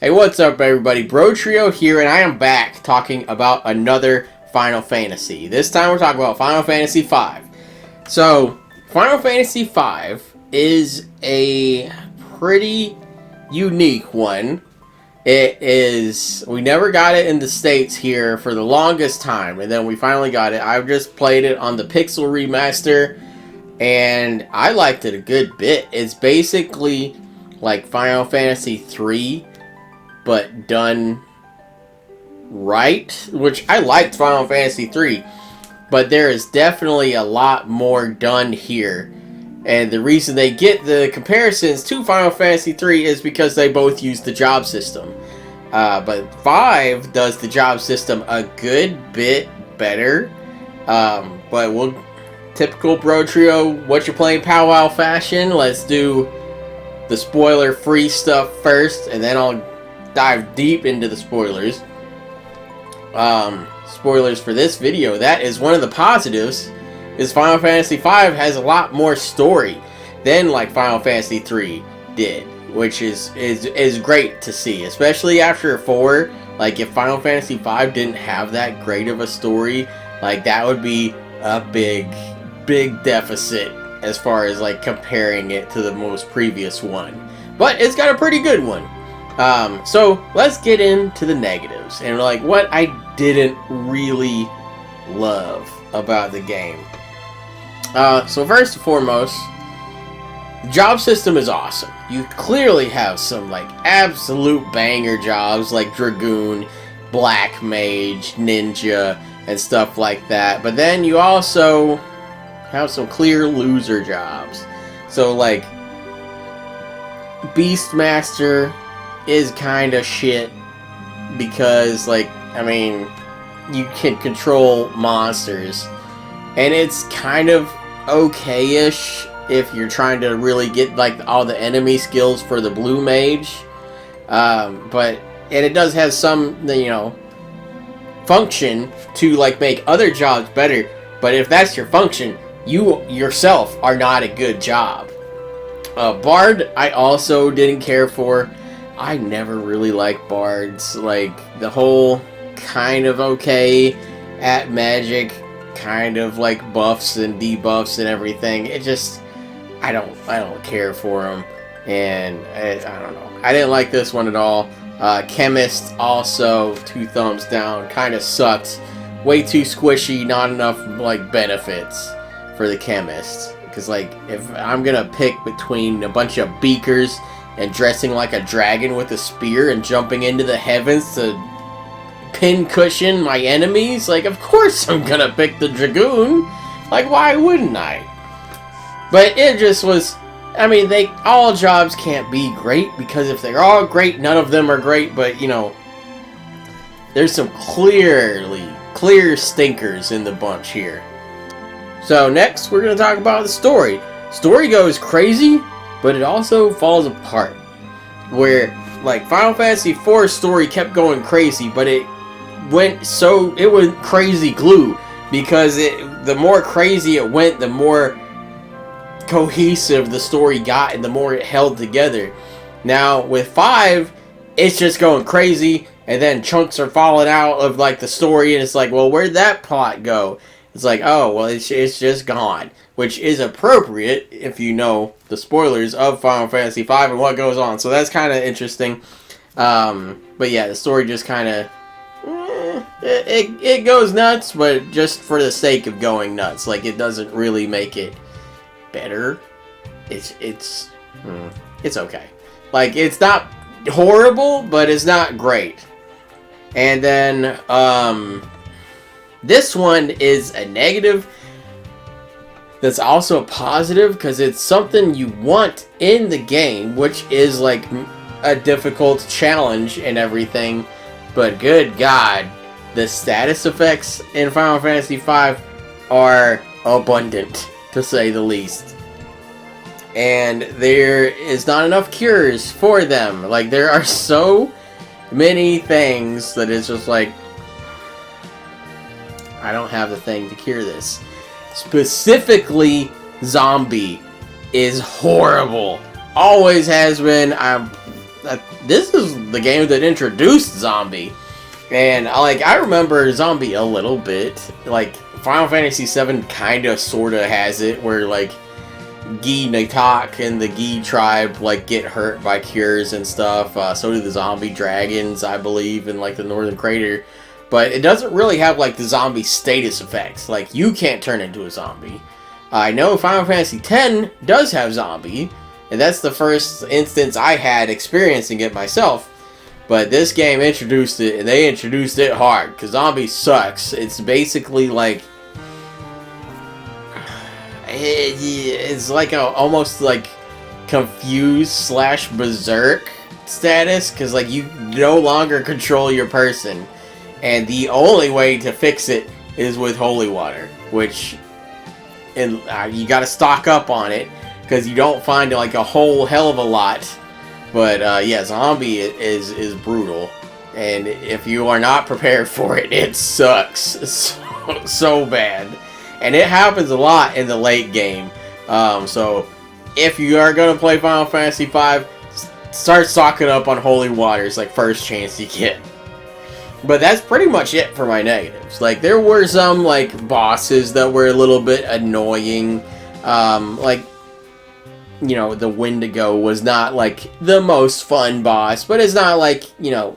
Hey, what's up, everybody? Bro Trio here, and I am back talking about another Final Fantasy. This time we're talking about Final Fantasy V. So, Final Fantasy V is a pretty unique one. We never got it in the States here for the longest time, and then we finally got it. I've just played it on the Pixel Remaster, and I liked it a good bit. It's basically like Final Fantasy III, but done right, which I liked Final Fantasy III, but there is definitely a lot more done here. And the reason they get the comparisons to Final Fantasy III is because they both use the job system. But 5 does the job system a good bit better. But we'll, typical Bro Trio, what you're playing powwow fashion, let's do the spoiler-free stuff first, and then I'll dive deep into the spoilers. Spoilers for this video. That is one of the positives, is Final Fantasy V has a lot more story than like Final Fantasy III did, which is great to see, especially after 4. Like, if Final Fantasy V didn't have that great of a story, like, that would be a big deficit as far as like comparing it to the most previous one. But it's got a pretty good one. So let's get into the negatives and like what I didn't really love about the game. So first and foremost, the job system is awesome. You clearly have some like absolute banger jobs like Dragoon, Black Mage, Ninja, and stuff like that. But then you also have some clear loser jobs. So like Beastmaster is kind of shit because, like, I mean, you can control monsters, and it's kind of okay-ish if you're trying to really get like all the enemy skills for the blue mage. But it does have some, you know, function to like make other jobs better. But if that's your function, you yourself are not a good job. Bard, I also didn't care for. I never really liked bards. Like, the whole kind of okay at magic, kind of like buffs and debuffs and everything. It just, I don't care for them, and I don't know. I didn't like this one at all. Chemist also 2 thumbs down. Kind of sucked. Way too squishy. Not enough like benefits for the chemist. Because like, if I'm gonna pick between a bunch of beakers and dressing like a dragon with a spear and jumping into the heavens to pincushion my enemies, like, of course I'm gonna pick the Dragoon. Like, why wouldn't I? But it just was, I mean, all jobs can't be great, because if they're all great, none of them are great. But, you know, there's some clear stinkers in the bunch here. So next, we're gonna talk about the story. Story goes crazy, but it also falls apart. Where, like, Final Fantasy IV's story kept going crazy, but it went crazy glue. Because the more crazy it went, the more cohesive the story got, and the more it held together. Now, with 5, it's just going crazy, and then chunks are falling out of, like, the story, and it's like, well, where'd that plot go? It's like, oh, well, it's just gone. Which is appropriate if you know the spoilers of Final Fantasy V and what goes on. So that's kind of interesting. But yeah, the story just kind of... It goes nuts, but just for the sake of going nuts. Like, it doesn't really make it better. It's okay. Like, it's not horrible, but it's not great. And then, this one is a negative that's also a positive, because it's something you want in the game, which is like a difficult challenge and everything. But good God, the status effects in Final Fantasy V are abundant, to say the least. And there is not enough cures for them. Like, there are so many things that it's just like, I don't have the thing to cure this. Specifically, zombie is horrible. Always has been. this is the game that introduced zombie. And I remember zombie a little bit. Like Final Fantasy VII kind of sort of has it where like Gi Natak and the Gi tribe like get hurt by cures and stuff. So do the zombie dragons, I believe, in like the Northern Crater. But it doesn't really have like the zombie status effects. Like you can't turn into a zombie. I know Final Fantasy X does have zombie, and that's the first instance I had experiencing it myself. But this game introduced it, and they introduced it hard, because zombie sucks. It's basically like... It's like a almost like confused / berserk status, because like you no longer control your person. And the only way to fix it is with holy water, which... And you gotta stock up on it, because you don't find like a whole hell of a lot. But yeah, zombie is brutal, and if you are not prepared for it, it sucks so bad, and it happens a lot in the late game. So if you are gonna play Final Fantasy V, start stocking up on holy waters like first chance you get. But that's pretty much it for my negatives. Like there were some like bosses that were a little bit annoying, like. You know, the Wendigo was not, like, the most fun boss, but it's not, like, you know,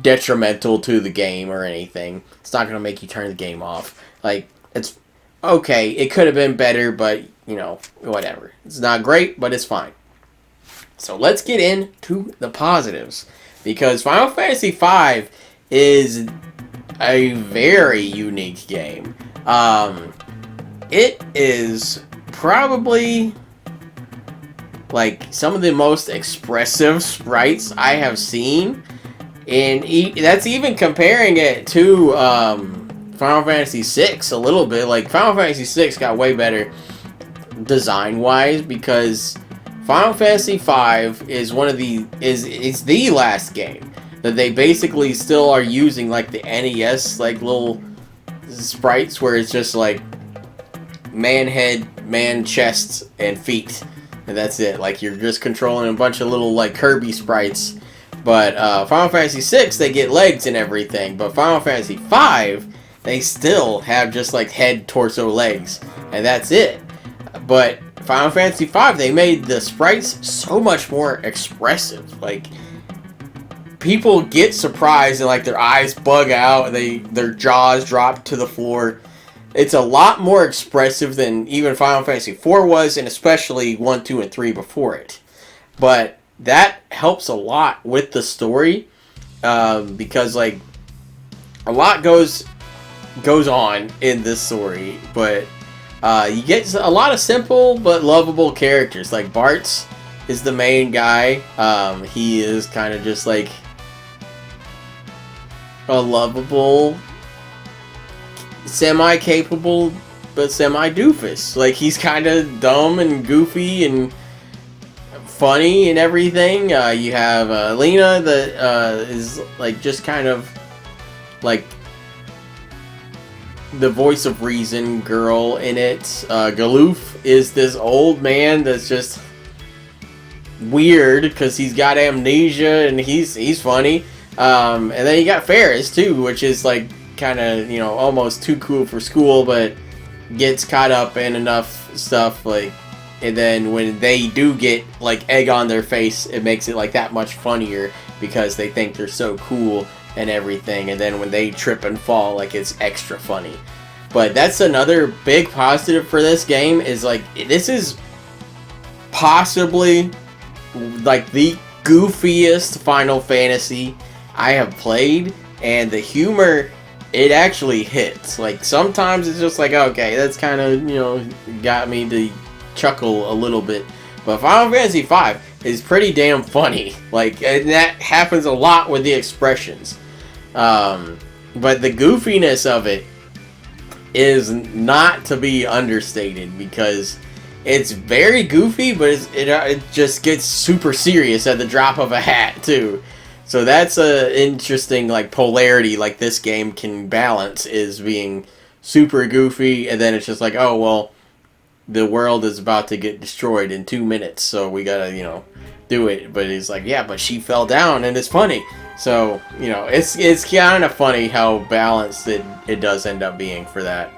detrimental to the game or anything. It's not going to make you turn the game off. Like, it's okay. It could have been better, but, you know, whatever. It's not great, but it's fine. So let's get into the positives. Because Final Fantasy V is a very unique game. It is probably... like some of the most expressive sprites I have seen, and that's even comparing it to Final Fantasy VI a little bit. Like Final Fantasy VI got way better design-wise, because Final Fantasy V is it's the last game that they basically still are using like the NES like little sprites where it's just like man head, man chest, and feet. And that's it. Like, you're just controlling a bunch of little, like, Kirby sprites. But, Final Fantasy VI, they get legs and everything. But Final Fantasy V, they still have just, like, head, torso, legs. And that's it. But Final Fantasy V, they made the sprites so much more expressive. Like, people get surprised and, like, their eyes bug out. And their jaws drop to the floor. It's a lot more expressive than even Final Fantasy IV was, and especially 1, 2, and 3 before it. But that helps a lot with the story, because like a lot goes on in this story, but you get a lot of simple but lovable characters. Like Bartz is the main guy. He is kind of just like a lovable, semi-capable, but semi-doofus. Like, he's kind of dumb and goofy and funny and everything. You have Lena that is, like, just kind of, like, the voice of reason girl in it. Galoof is this old man that's just weird because he's got amnesia and he's funny. And then you got Ferris, too, which is, like, kind of, you know, almost too cool for school, but gets caught up in enough stuff, like, and then when they do get, like, egg on their face, it makes it, like, that much funnier, because they think they're so cool and everything, and then when they trip and fall, like, it's extra funny. But that's another big positive for this game, is, like, this is possibly, like, the goofiest Final Fantasy I have played, and the humor, it actually hits. Like, sometimes it's just like, okay, that's kind of, you know, got me to chuckle a little bit. But Final Fantasy V is pretty damn funny. Like, and that happens a lot with the expressions. But the goofiness of it is not to be understated, because it's very goofy, but it just gets super serious at the drop of a hat, too. So that's a interesting, like, polarity, like, this game can balance, is being super goofy, and then it's just like, oh, well, the world is about to get destroyed in 2 minutes, so we gotta, do it. But he's like, yeah, but she fell down, and it's funny. So, it's kind of funny how balanced it does end up being for that.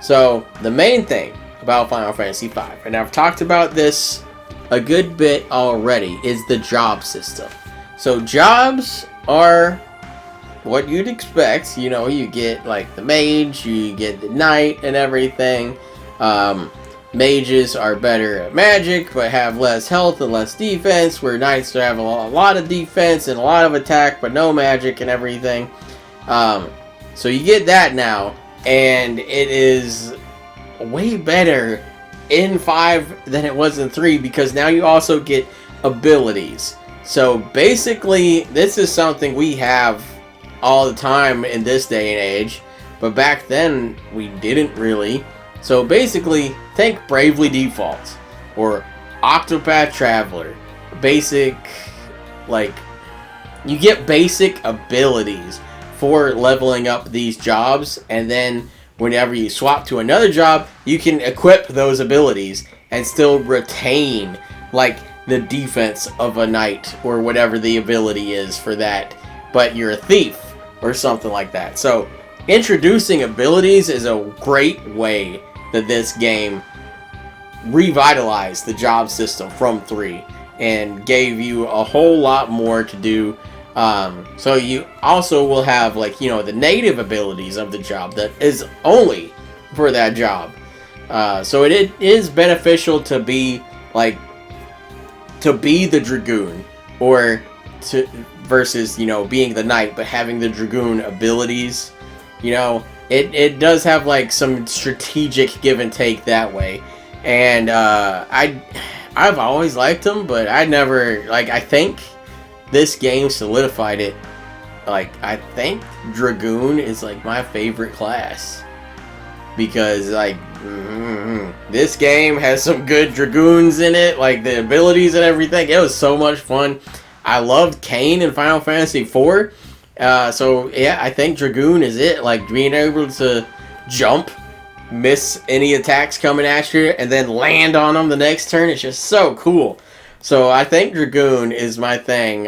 So, the main thing about Final Fantasy V, and I've talked about this a good bit already, is the job system. So, jobs are what you'd expect. You get, like, the mage, you get the knight and everything. Mages are better at magic, but have less health and less defense, where knights have a lot of defense and a lot of attack, but no magic and everything. So you get that now, and it is way better in 5 than it was in 3, because now you also get abilities. So basically, this is something we have all the time in this day and age, but back then we didn't really. So basically, think Bravely Default or Octopath Traveler. Basic, you get basic abilities for leveling up these jobs, and then whenever you swap to another job, you can equip those abilities and still retain, the defense of a knight or whatever the ability is for that, but you're a thief or something like that. So introducing abilities is a great way that this game revitalized the job system from 3 and gave you a whole lot more to do. So you also will have the native abilities of the job that is only for that job. So it is beneficial to be the Dragoon, or versus being the knight but having the Dragoon abilities. It does have some strategic give and take that way, and I've always liked them, but I never I think this game solidified it. I think Dragoon is my favorite class, because this game has some good Dragoons in it, the abilities and everything. It was so much fun. I loved Kain in Final Fantasy IV. So yeah, I think Dragoon is it. Being able to jump, miss any attacks coming at you, and then land on them the next turn. It's just so cool. So I think Dragoon is my thing.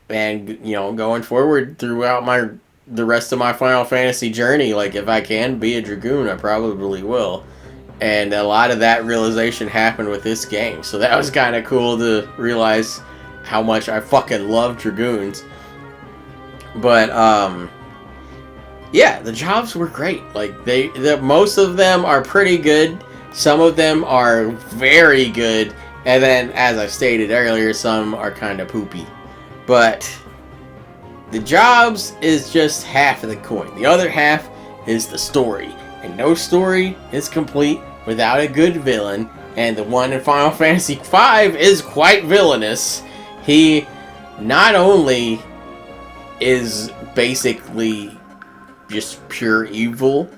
And going forward throughout the rest of my Final Fantasy journey, if I can be a Dragoon, I probably will. And a lot of that realization happened with this game. So that was kind of cool to realize how much I fucking love Dragoons. But yeah, the jobs were great. Most of them are pretty good. Some of them are very good, and then, as I stated earlier, some are kind of poopy. But the jobs is just half of the coin. The other half is the story, and no story is complete without a good villain. And the one in Final Fantasy V is quite villainous. He not only is basically just pure evil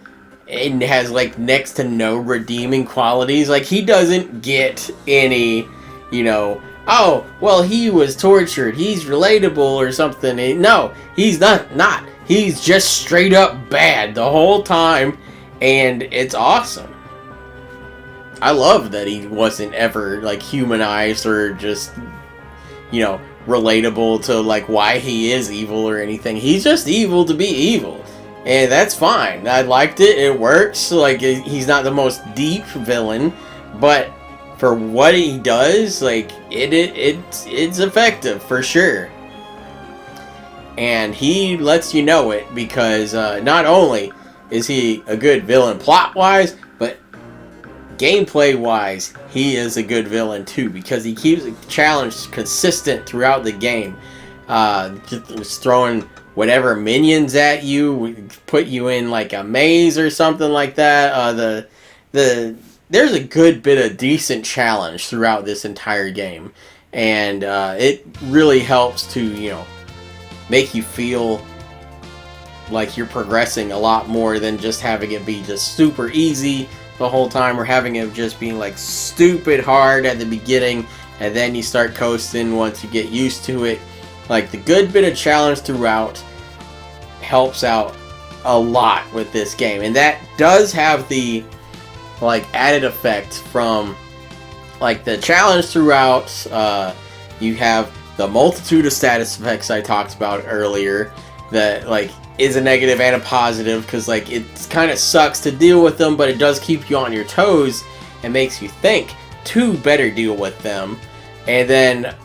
and has next to no redeeming qualities. He doesn't get any, oh, well, he was tortured, he's relatable or something. No, he's not. He's just straight up bad the whole time, and it's awesome. I love that he wasn't ever humanized or just, relatable to why he is evil or anything. He's just evil to be evil, and that's fine. I liked it. It works. He's not the most deep villain, but for what he does, it's effective for sure. And he lets you know it, because not only is he a good villain plot wise, but gameplay wise, he is a good villain too, because he keeps the challenge consistent throughout the game. Just throwing whatever minions at you, put you in a maze or something like that. There's a good bit of decent challenge throughout this entire game, and it really helps to make you feel like you're progressing a lot more than just having it be just super easy the whole time, or having it just being stupid hard at the beginning, and then you start coasting once you get used to it. The good bit of challenge throughout helps out a lot with this game, and that does have the like added effect from like the challenge throughout. You have the multitude of status effects I talked about earlier that like is a negative and a positive, because like it kind of sucks to deal with them, but it does keep you on your toes and makes you think to better deal with them. And then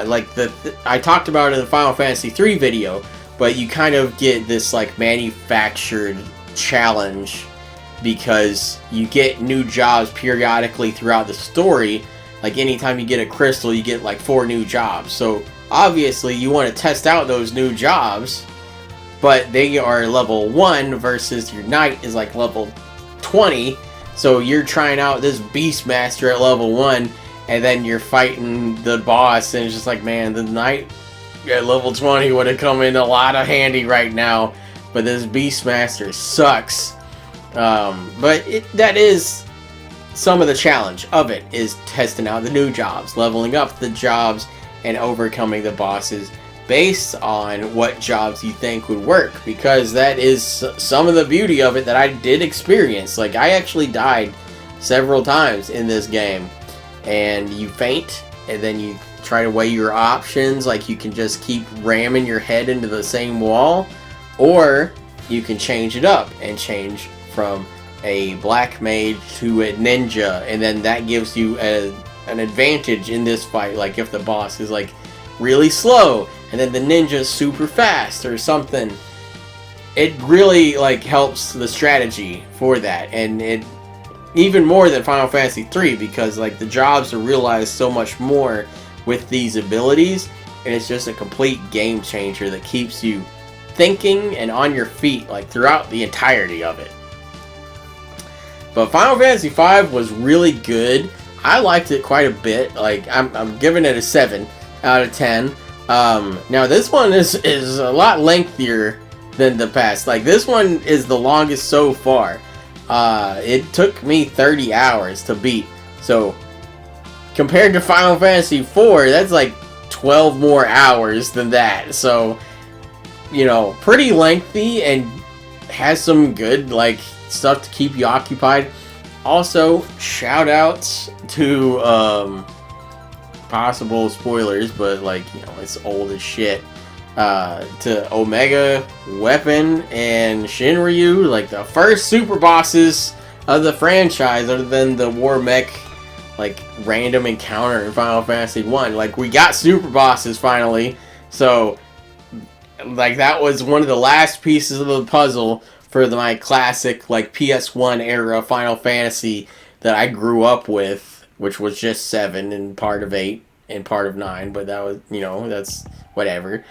like I talked about it in the Final Fantasy 3 video, but you kind of get this like manufactured challenge because you get new jobs periodically throughout the story. Like anytime you get a crystal, you get like 4 new jobs. So obviously you want to test out those new jobs, but they are level 1 versus your knight is like level 20. So you're trying out this Beastmaster at level 1, and then you're fighting the boss, and it's just like, man, the knight at level 20 would have come in a lot of handy right now, but this Beastmaster sucks. But that is some of the challenge of it, is testing out the new jobs, leveling up the jobs, and overcoming the bosses based on what jobs you think would work, because that is some of the beauty of it that I did experience. Like, I actually died several times in this game, and you faint, and then you try to weigh your options. Like, you can just keep ramming your head into the same wall, or you can change it up and change from a black mage to a ninja, and then that gives you an advantage in this fight. Like if the boss is like really slow and then the ninja's super fast or something, it really like helps the strategy for that. And it even more than Final Fantasy 3, because like the jobs are realized so much more with these abilities, and it's just a complete game changer that keeps you thinking and on your feet like throughout the entirety of it. But Final Fantasy V was really good. I liked it quite a bit. Like I'm giving it a 7 out of 10. Now this one is a lot lengthier than the past. Like this one is the longest so far. It took me 30 hours to beat. So compared to Final Fantasy IV, that's like 12 more hours than that. So, you know, pretty lengthy and has some good like stuff to keep you occupied. Also, shout outs to possible spoilers, but like, you know, it's old as shit, to Omega Weapon and Shinryu, like the first super bosses of the franchise, other than the War Mech like random encounter in Final Fantasy 1. Like, we got super bosses finally, so like that was one of the last pieces of the puzzle for my classic like PS1 era Final Fantasy that I grew up with, which was just 7 and part of 8 and part of 9, but that was, you know, that's whatever.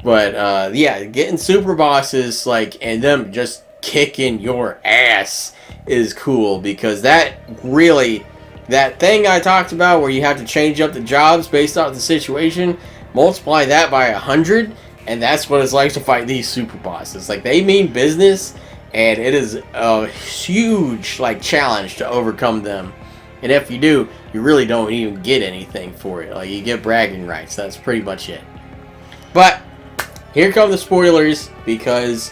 But yeah, getting super bosses like and them just kicking your ass is cool, because that really, that thing I talked about where you have to change up the jobs based off the situation, multiply that by 100, and that's what it's like to fight these super bosses. Like, they mean business, and it is a huge like challenge to overcome them. And if you do, you really don't even get anything for it. Like, you get bragging rights. That's pretty much it. But here come the spoilers, because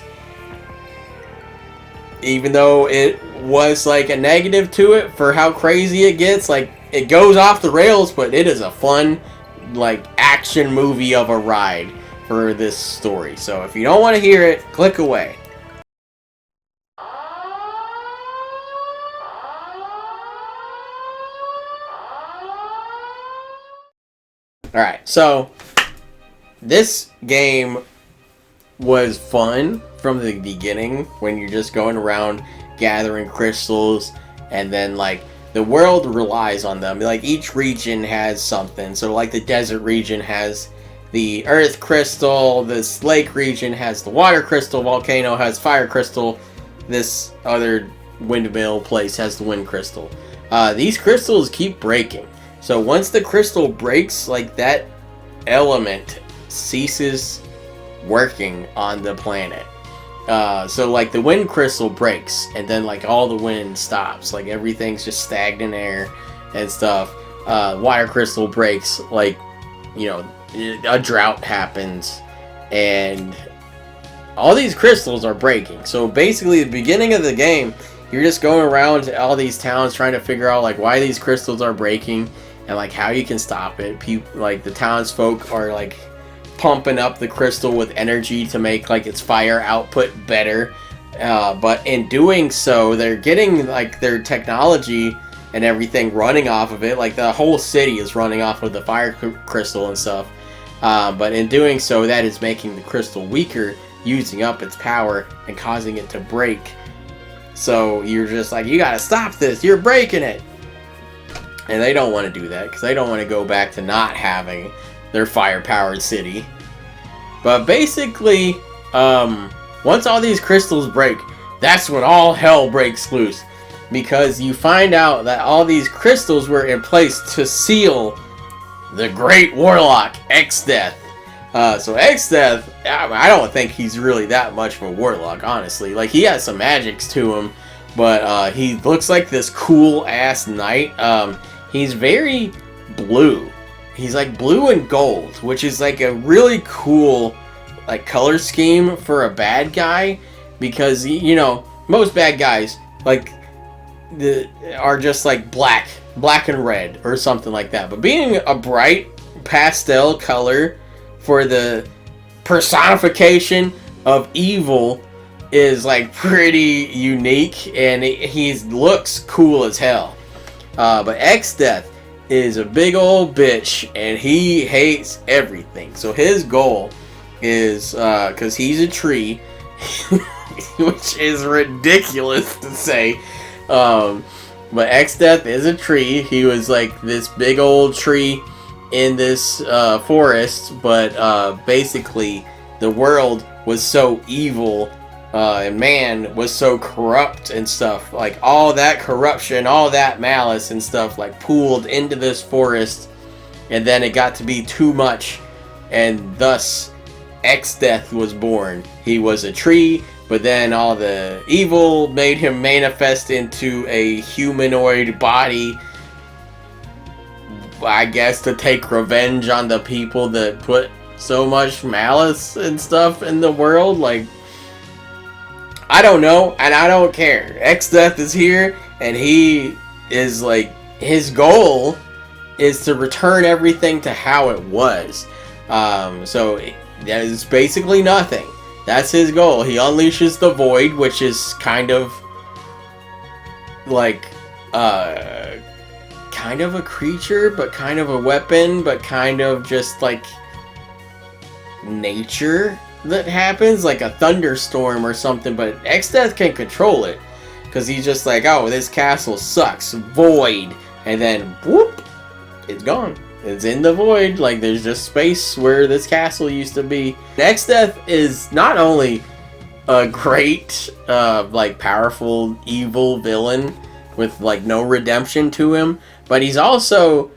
even though it was like a negative to it for how crazy it gets, like it goes off the rails, but it is a fun like action movie of a ride for this story. So if you don't want to hear it, click away. Alright, so this game was fun from the beginning, when you're just going around gathering crystals, and then like the world relies on them. Like, each region has something. So like the desert region has the earth crystal, this lake region has the water crystal, volcano has fire crystal, this other windmill place has the wind crystal. These crystals keep breaking. So once the crystal breaks, like that element ceases working on the planet. So like the wind crystal breaks, and then like all the wind stops. Like everything's just stagnant air and stuff. Water crystal breaks, like, you know, a drought happens, and all these crystals are breaking. So basically, the beginning of the game you're just going around to all these towns trying to figure out like why these crystals are breaking and like how you can stop it. People, like the townsfolk, are like pumping up the crystal with energy to make like its fire output better. But in doing so, they're getting like their technology and everything running off of it. Like the whole city is running off of the fire crystal and stuff. But in doing so, that is making the crystal weaker, using up its power and causing it to break. So you're just like, you gotta stop this, you're breaking it. And they don't want to do that because they don't want to go back to not having their fire-powered city. But basically, once all these crystals break, that's when all hell breaks loose. Because you find out that all these crystals were in place to seal the Great Warlock, Exdeath. So Exdeath, I don't think he's really that much of a warlock, honestly. Like, he has some magics to him, but he looks like this cool-ass knight. He's very blue. He's like blue and gold, which is like a really cool like color scheme for a bad guy, because you know most bad guys like are just like black and red or something like that. But being a bright pastel color for the personification of evil is like pretty unique, and he looks cool as hell. But Exdeath is a big old bitch, and he hates everything. So his goal is, because he's a tree, which is ridiculous to say, but Exdeath is a tree. He was like this big old tree in this forest, but basically the world was so evil, and man was so corrupt and stuff. Like all that corruption, all that malice and stuff like pooled into this forest, and then it got to be too much, and thus Exdeath was born. He was a tree, but then all the evil made him manifest into a humanoid body, I guess to take revenge on the people that put so much malice and stuff in the world. Like, I don't know, and I don't care. Exdeath is here, and he is like, his goal is to return everything to how it was. So that is basically nothing. That's his goal. He unleashes the Void, which is kind of like kind of a creature, but kind of a weapon, but kind of just like nature that happens, like a thunderstorm or something. But Exdeath can control it, because he's just like, oh, this castle sucks, Void, and then whoop, it's gone. It's in the Void. Like, there's just space where this castle used to be. Exdeath is not only a great like powerful evil villain with like no redemption to him, but he's also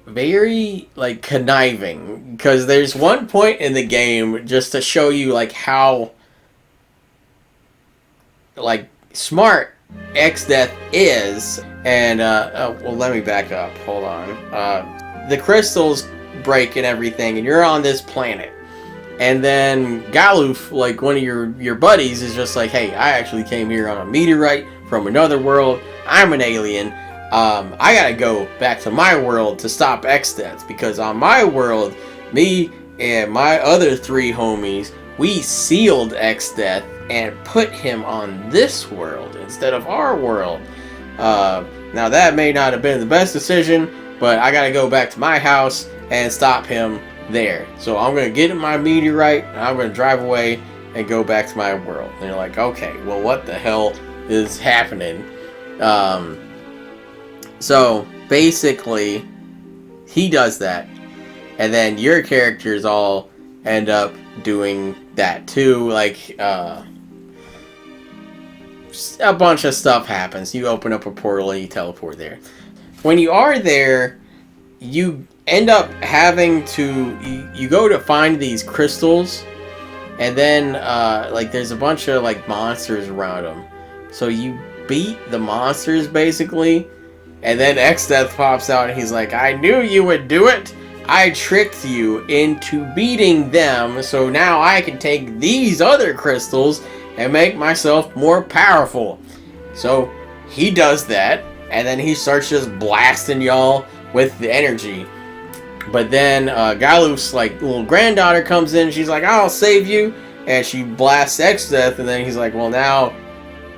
very like conniving, because there's one point in the game, just to show you like how like smart Exdeath is. And well, let me back up, hold on. The crystals break and everything, and you're on this planet, and then Galuf, like one of your buddies, is just like, hey, I actually came here on a meteorite from another world, I'm an alien, I gotta go back to my world to stop Exdeath, because on my world, me and my other 3 homies, we sealed Exdeath and put him on this world instead of our world. Now that may not have been the best decision, but I gotta go back to my house and stop him there. So I'm gonna get in my meteorite, and I'm gonna drive away and go back to my world. And you're like, okay, well, what the hell is happening? So basically, he does that, and then your characters all end up doing that too. Like, a bunch of stuff happens. You open up a portal and you teleport there. When you are there, you end up having to, you go to find these crystals, and then like there's a bunch of like monsters around them. So you beat the monsters basically, and then Exdeath pops out and he's like, I knew you would do it. I tricked you into beating them, so now I can take these other crystals and make myself more powerful. So he does that, and then he starts just blasting y'all with the energy. But then Galuf's like little granddaughter comes in. She's like, "I'll save you," and she blasts Exdeath. And then he's like, "Well, now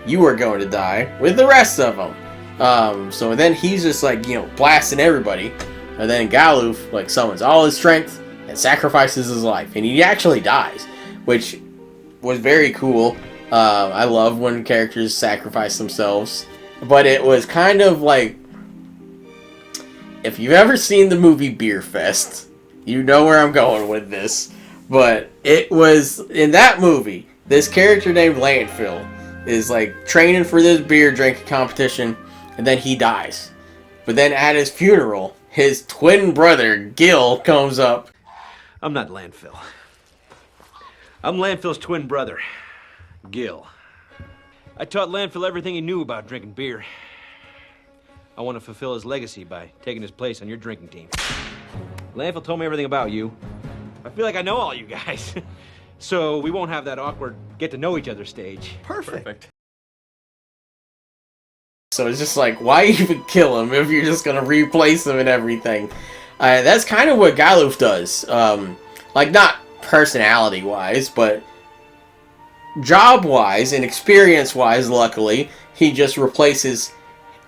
you are going to die with the rest of them." So then he's just like blasting everybody, and then Galuf like summons all his strength and sacrifices his life, and he actually dies, which was very cool. I love when characters sacrifice themselves, but it was kind of like, if you've ever seen the movie Beer Fest, you know where I'm going with this. But it was, in that movie, this character named Landfill is like training for this beer drinking competition, and then he dies. But then at his funeral, his twin brother, Gil, comes up. I'm not Landfill. I'm Landfill's twin brother, Gil. I taught Landfill everything he knew about drinking beer. I want to fulfill his legacy by taking his place on your drinking team. Landfill told me everything about you. I feel like I know all you guys. So we won't have that awkward get-to-know-each-other stage. Perfect. So it's just like, why even kill him if you're just going to replace him and everything? That's kind of what Galuf does. Like, not personality-wise, but job-wise and experience-wise, luckily, he just replaces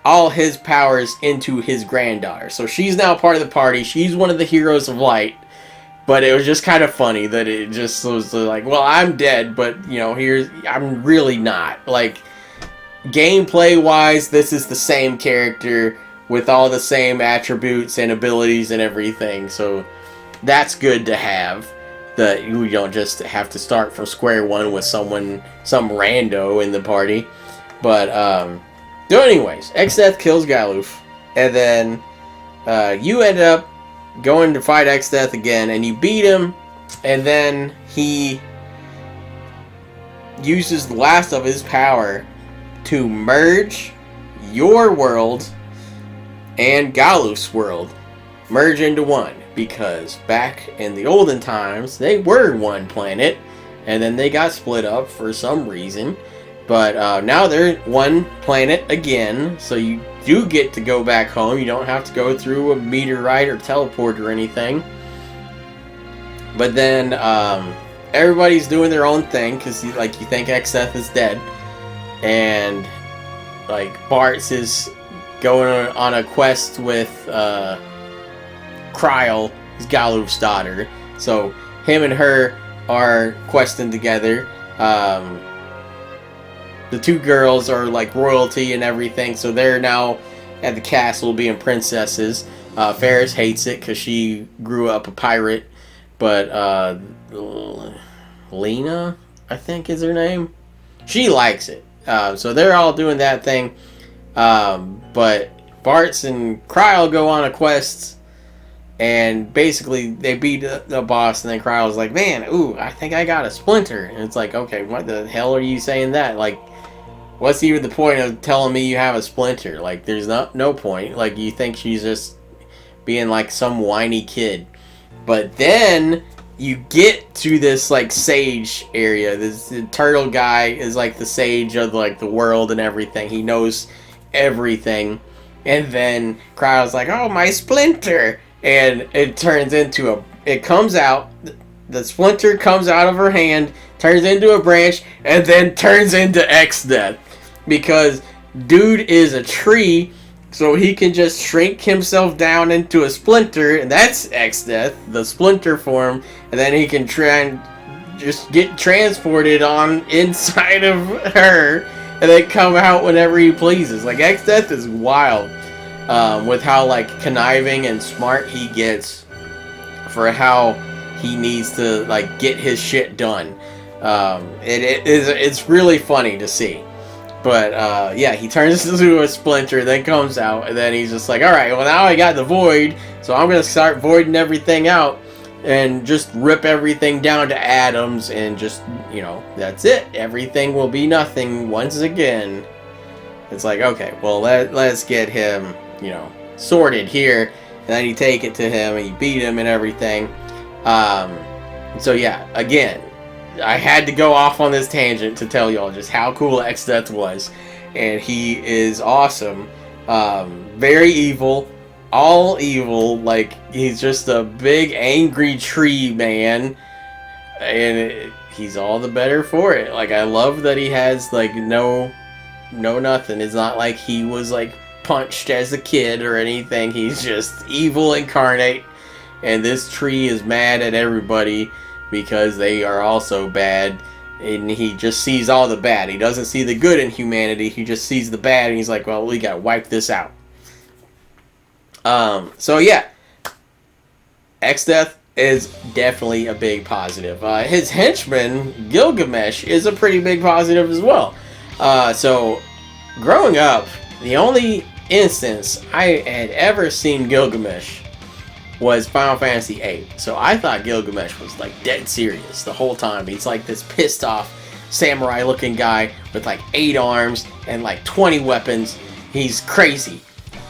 all his powers into his granddaughter. So she's now part of the party. She's one of the heroes of light. But it was just kind of funny that it just was like, well, I'm dead, but, I'm really not. Like, gameplay-wise, this is the same character with all the same attributes and abilities and everything. So that's good to have. That you don't just have to start from square one with some rando in the party. But, so anyways, Exdeath kills Galuf, and then you end up going to fight Exdeath again, and you beat him, and then he uses the last of his power to merge your world and Galuf's world. Merge into one, because back in the olden times, they were one planet, and then they got split up for some reason. But now they're one planet again, so you do get to go back home. You don't have to go through a meteorite or teleport or anything. But then everybody's doing their own thing, because you think Exdeath is dead. And like Bartz is going on a quest with Kryl, his Galuf's daughter. So him and her are questing together. The two girls are like royalty and everything, so they're now at the castle being princesses. Ferris hates it because she grew up a pirate, but Lena, I think is her name, she likes it. So they're all doing that thing. But Bartz and Kryl go on a quest, and basically they beat the boss, and then Kryl's like, man, I think I got a splinter. And it's like, okay, what the hell are you saying that? Like, what's even the point of telling me you have a splinter? Like, there's no point. Like, you think she's just being like some whiny kid. But then you get to this like sage area. This turtle guy is like the sage of like the world and everything. He knows everything. And then Kryl's like, oh, my splinter. And it turns into it comes out, the splinter comes out of her hand, turns into a branch, and then turns into Exdeath. Because dude is a tree, so he can just shrink himself down into a splinter, and that's Exdeath, the splinter form, and then he can try and just get transported on inside of her, and then come out whenever he pleases. Like, Exdeath is wild with how like conniving and smart he gets for how he needs to like get his shit done. It's really funny to see. But, yeah, he turns into a splinter, then comes out, and then he's just like, alright, well, now I got the void, so I'm going to start voiding everything out, and just rip everything down to atoms, and just, that's it. Everything will be nothing once again. It's like, okay, well, let's get him, sorted here, and then you take it to him, and you beat him and everything. So, yeah, again, I had to go off on this tangent to tell y'all just how cool Exdeath was. and he is awesome. Very evil, all evil. Like, he's just a big angry tree man, and he's all the better for it. Like, I love that he has like no nothing. It's not like he was like punched as a kid or anything. He's just evil incarnate, and this tree is mad at everybody because they are also bad, and he just sees all the bad. He doesn't see the good in humanity. He just sees the bad, and he's like, well, we gotta wipe this out. So yeah, Exdeath is definitely a big positive. His henchman, Gilgamesh, is a pretty big positive as well. So, growing up, the only instance I had ever seen Gilgamesh was Final Fantasy VIII. So I thought Gilgamesh was like dead serious the whole time. He's like this pissed off samurai looking guy with like 8 arms and like 20 weapons. He's crazy.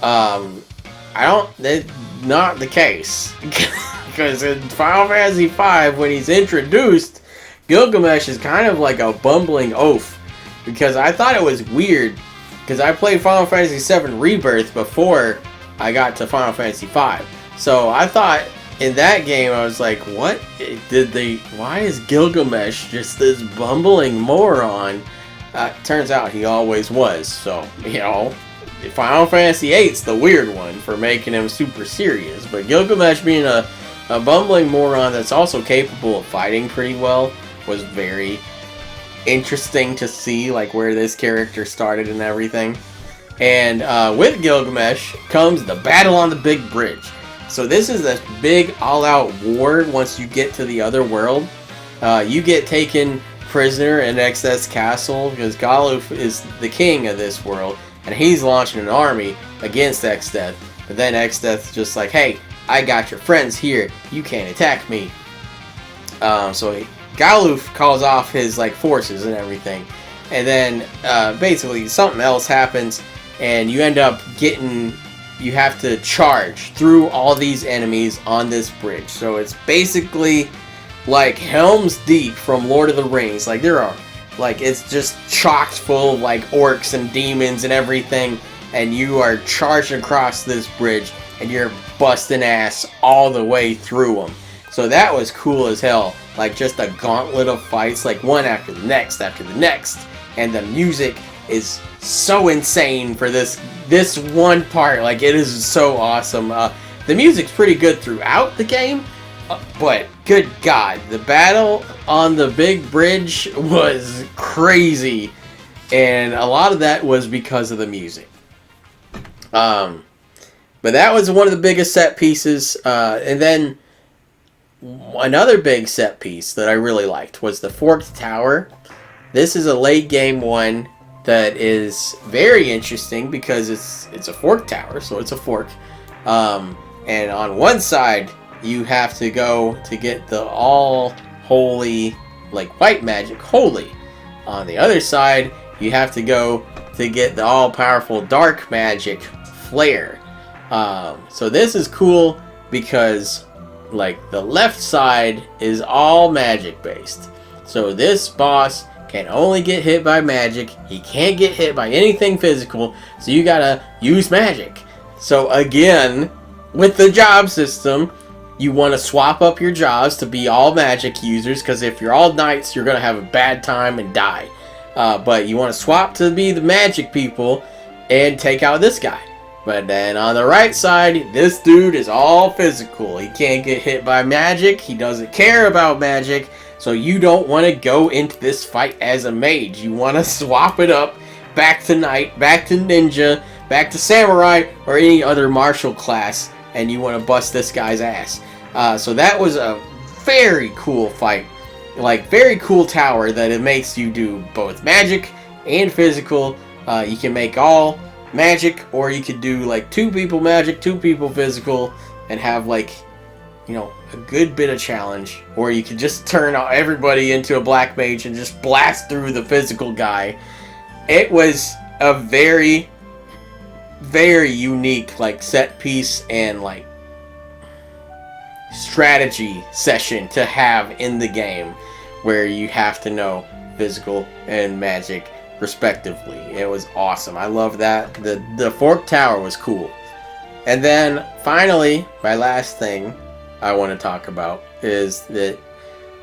That's not the case. Because in Final Fantasy V, when he's introduced, Gilgamesh is kind of like a bumbling oaf. Because I thought it was weird, because I played Final Fantasy VII Rebirth before I got to Final Fantasy V. So I thought in that game, I was like, what why is Gilgamesh just this bumbling moron? Turns out he always was. So, Final Fantasy VIII's the weird one for making him super serious. But Gilgamesh being a bumbling moron that's also capable of fighting pretty well was very interesting to see, like, where this character started and everything. And with Gilgamesh comes the battle on the big bridge. So this is a big all-out war once you get to the other world. You get taken prisoner in Exdeath's castle because Galuf is the king of this world, and he's launching an army against Exdeath. But then Exdeath's just like, hey, I got your friends here. You can't attack me. So Galuf calls off his like forces and everything, and then basically something else happens, and you end up you have to charge through all these enemies on this bridge. So it's basically like Helm's Deep from Lord of the Rings. Like, it's just chocked full of like orcs and demons and everything, and you are charging across this bridge, and you're busting ass all the way through them. So that was cool as hell. Like, just a gauntlet of fights, like one after the next, and the music is so insane for this one part. Like, it is so awesome. The music's pretty good throughout the game, but good God, the battle on the big bridge was crazy, and a lot of that was because of the music. But that was one of the biggest set pieces, and then another big set piece that I really liked was the Forked Tower. This is a late game one that is very interesting because it's a fork tower, so it's a fork. And on one side, you have to go to get the all holy, like white magic, holy. On the other side, you have to go to get the all powerful dark magic, flare. So this is cool because, like, the left side is all magic based. So this boss can only get hit by magic. He can't get hit by anything physical, so you gotta use magic. So again, with the job system, you want to swap up your jobs to be all magic users, because if you're all knights, you're gonna have a bad time and die. But you want to swap to be the magic people and take out this guy. But then on the right side, this dude is all physical. He can't get hit by magic. He doesn't care about magic. So you don't want to go into this fight as a mage. You want to swap it up back to knight, back to ninja, back to samurai, or any other martial class, and you want to bust this guy's ass. So that was a very cool fight. Like, very cool tower that it makes you do both magic and physical. You can make all magic, or you could do like 2 people magic, 2 people physical, and have like, a good bit of challenge. Or you could just turn everybody into a black mage and just blast through the physical guy. It was a very, very unique like set piece and like strategy session to have in the game, where you have to know physical and magic respectively. It was awesome. I love that. The Fork Tower was cool. And then finally, my last thing I want to talk about is that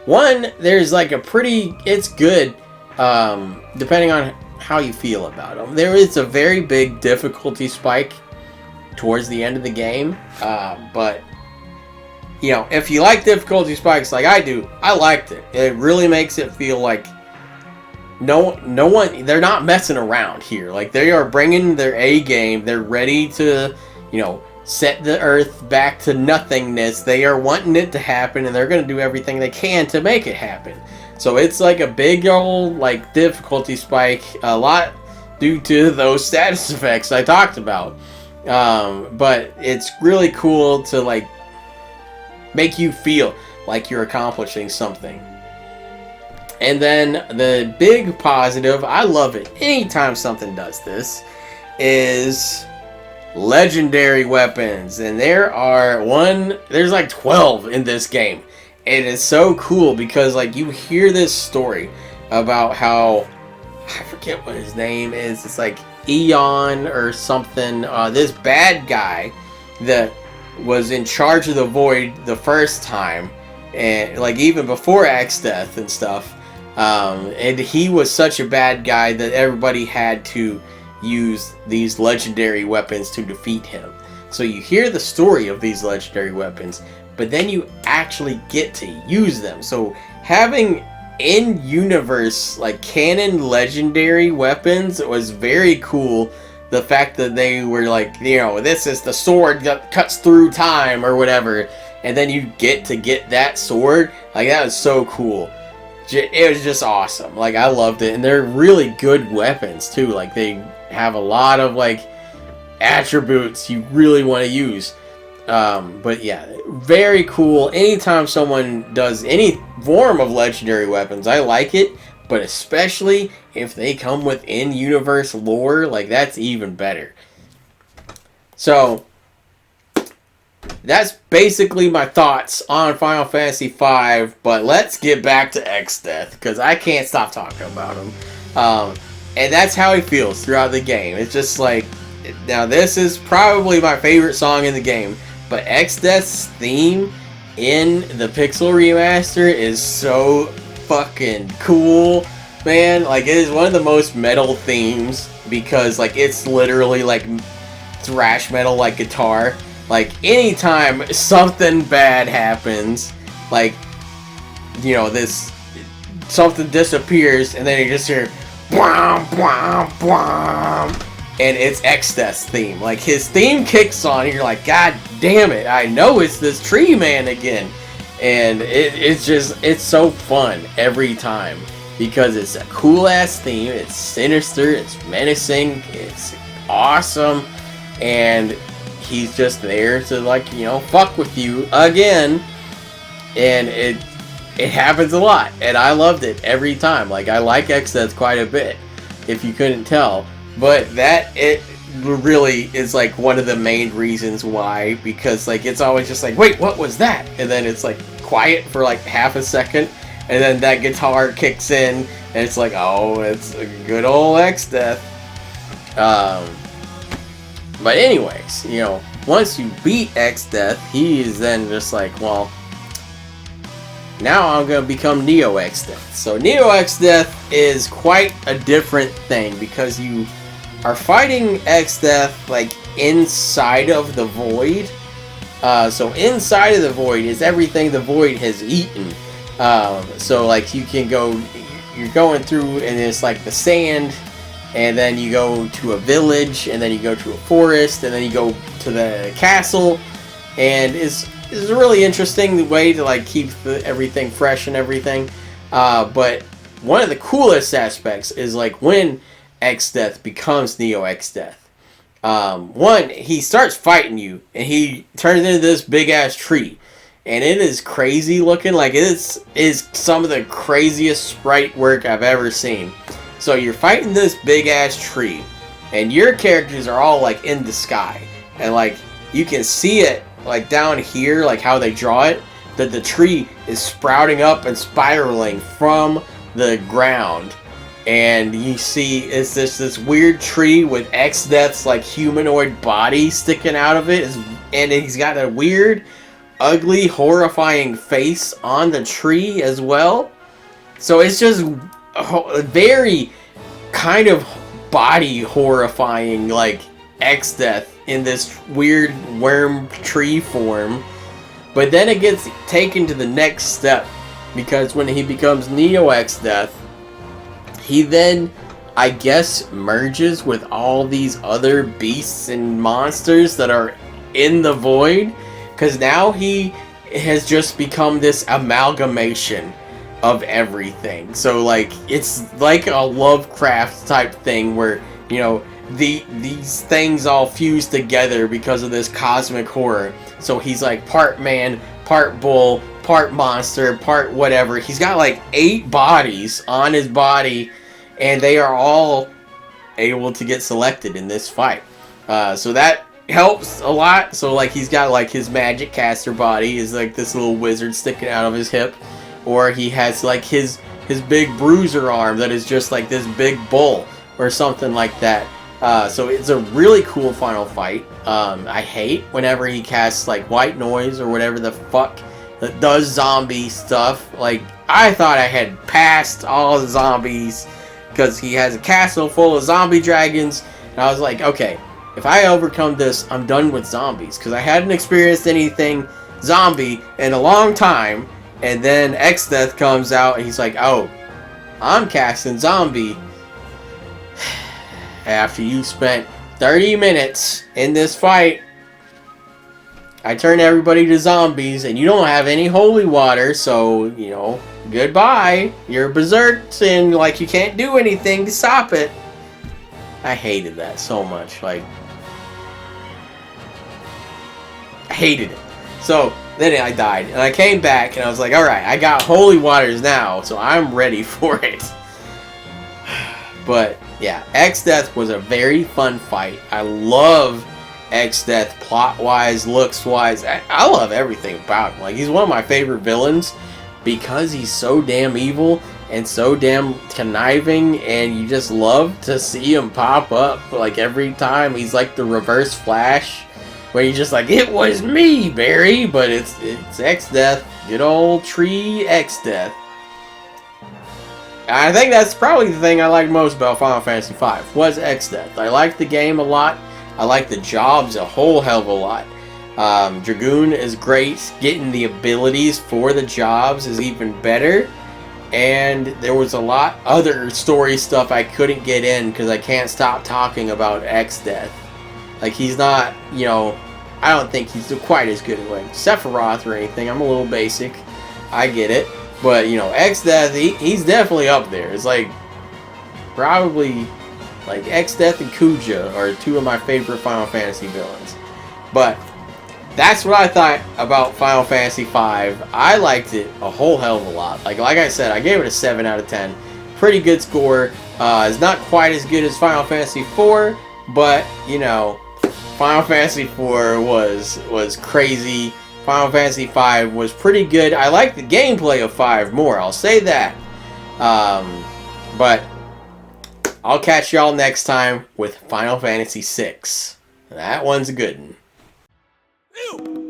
one, there's like a pretty, it's good, depending on how you feel about them. There is a very big difficulty spike towards the end of the game, but you know, if you like difficulty spikes like I do, I liked it. It really makes it feel like no one, they're not messing around here. Like, they are bringing their A game. They're ready to, you know, set the Earth back to nothingness. They are wanting it to happen, and they're going to do everything they can to make it happen. So it's like a big old, like, difficulty spike, a lot due to those status effects I talked about. But it's really cool to, like, make you feel like you're accomplishing something. And then the big positive, I love it anytime something does this, is legendary weapons. And there's like 12 in this game. It is so cool because, like, you hear this story about how, I forget what his name is, it's like Eon or something, this bad guy that was in charge of the Void the first time, and like even before Exdeath and stuff, and he was such a bad guy that everybody had to use these legendary weapons to defeat him. So you hear the story of these legendary weapons, but then you actually get to use them. So having in-universe, like, canon legendary weapons was very cool. The fact that they were like, you know, this is the sword that cuts through time or whatever, and then you get to get that sword, like, that was so cool. It was just awesome. Like, I loved it, and they're really good weapons too. Like, they have a lot of, like, attributes you really want to use. But yeah, very cool. Anytime someone does any form of legendary weapons, I like it. But especially if they come with in-universe lore, like, that's even better. So that's basically my thoughts on Final Fantasy V, but let's get back to Exdeath, because I can't stop talking about him. And that's how he feels throughout the game. It's just like, now this is probably my favorite song in the game, but Exdeath's theme in the Pixel Remaster is so fucking cool, man. Like, it is one of the most metal themes, because, like, it's literally like thrash metal, like guitar. Like, anytime something bad happens, like, you know, something disappears, and then you just hear bwam, bwam, bwam, and it's Exdeath's theme. Like, his theme kicks on, and you're like, God damn it, I know it's this tree man again. And it's so fun every time, because it's a cool ass theme, it's sinister, it's menacing, it's awesome, and he's just there to, like, you know, fuck with you again, and it happens a lot, and I loved it every time. Like, I like Exdeath quite a bit, if you couldn't tell, but it really is, like, one of the main reasons why, because, like, it's always just like, wait, what was that? And then it's like quiet for like half a second, and then that guitar kicks in, and it's like, oh, it's a good old Exdeath. But anyways, you know, once you beat Exdeath, he is then just like, well, now I'm gonna become Neo Exdeath. So Neo Exdeath is quite a different thing, because you are fighting Exdeath, like, inside of the Void. So inside of the Void is everything the Void has eaten. So, like, you're going through, and it's like the sand, and then you go to a village, and then you go to a forest, and then you go to the castle, and it's a really interesting way to, like, keep everything fresh and everything. But one of the coolest aspects is, like, when Exdeath becomes Neo Exdeath. One, he starts fighting you, and he turns into this big ass tree, and it is crazy looking. Like, it is some of the craziest sprite work I've ever seen. So you're fighting this big ass tree, and your characters are all, like, in the sky, and, like, you can see it, like, down here, like how they draw it, that the tree is sprouting up and spiraling from the ground. and you see it's this weird tree with Exdeath's like humanoid body sticking out of it, and he's got a weird, ugly, horrifying face on the tree as well. So it's just a very kind of body horrifying, like Exdeath in this weird worm tree form. But then it gets taken to the next step, because when he becomes Neo Exdeath, he then, I guess, merges with all these other beasts and monsters that are in the void, because now he has just become this amalgamation of everything. So like, it's like a Lovecraft type thing where, you know, these things all fuse together because of this cosmic horror. So he's like part man, part bull, part monster, part whatever. He's got like 8 bodies on his body, and they are all able to get selected in this fight. So that helps a lot. So like, he's got like his magic caster body is like this little wizard sticking out of his hip, or he has like his big bruiser arm that is just like this big bull or something like that. So it's a really cool final fight. I hate whenever he casts like white noise or whatever the fuck that does zombie stuff. Like, I thought I had passed all the zombies because he has a castle full of zombie dragons, and I was like, okay, if I overcome this, I'm done with zombies, because I hadn't experienced anything zombie in a long time. And then Exdeath comes out and he's like, oh, I'm casting zombie. After you spent 30 minutes in this fight, I turn everybody to zombies, and you don't have any holy water, so, you know, goodbye. You're berserked, and, like, you can't do anything to stop it. I hated that so much. Like, I hated it. So, then I died, and I came back, and I was like, alright, I got holy waters now, so I'm ready for it. But, yeah, Exdeath was a very fun fight. I love Exdeath plot-wise, looks-wise. I love everything about him. Like, he's one of my favorite villains because he's so damn evil and so damn conniving, and you just love to see him pop up. Like, every time, he's like the Reverse Flash, where you're just like, it was me, Barry, but it's Exdeath. Good old tree Exdeath. I think that's probably the thing I liked most about Final Fantasy V, was Exdeath. I liked the game a lot. I liked the jobs a whole hell of a lot. Dragoon is great. Getting the abilities for the jobs is even better. And there was a lot other story stuff I couldn't get in because I can't stop talking about Exdeath. Like, he's not, you know, I don't think he's quite as good as like Sephiroth or anything. I'm a little basic. I get it. But, you know, Exdeath, he's definitely up there. It's like, probably, like, Exdeath and Kuja are 2 of my favorite Final Fantasy villains. But, that's what I thought about Final Fantasy V. I liked it a whole hell of a lot. Like I said, I gave it a 7 out of 10. Pretty good score. It's not quite as good as Final Fantasy IV, but, you know, Final Fantasy IV was crazy. Final Fantasy V was pretty good. I like the gameplay of 5 more, I'll say that. But I'll catch y'all next time with Final Fantasy VI. That one's a good one. Ew.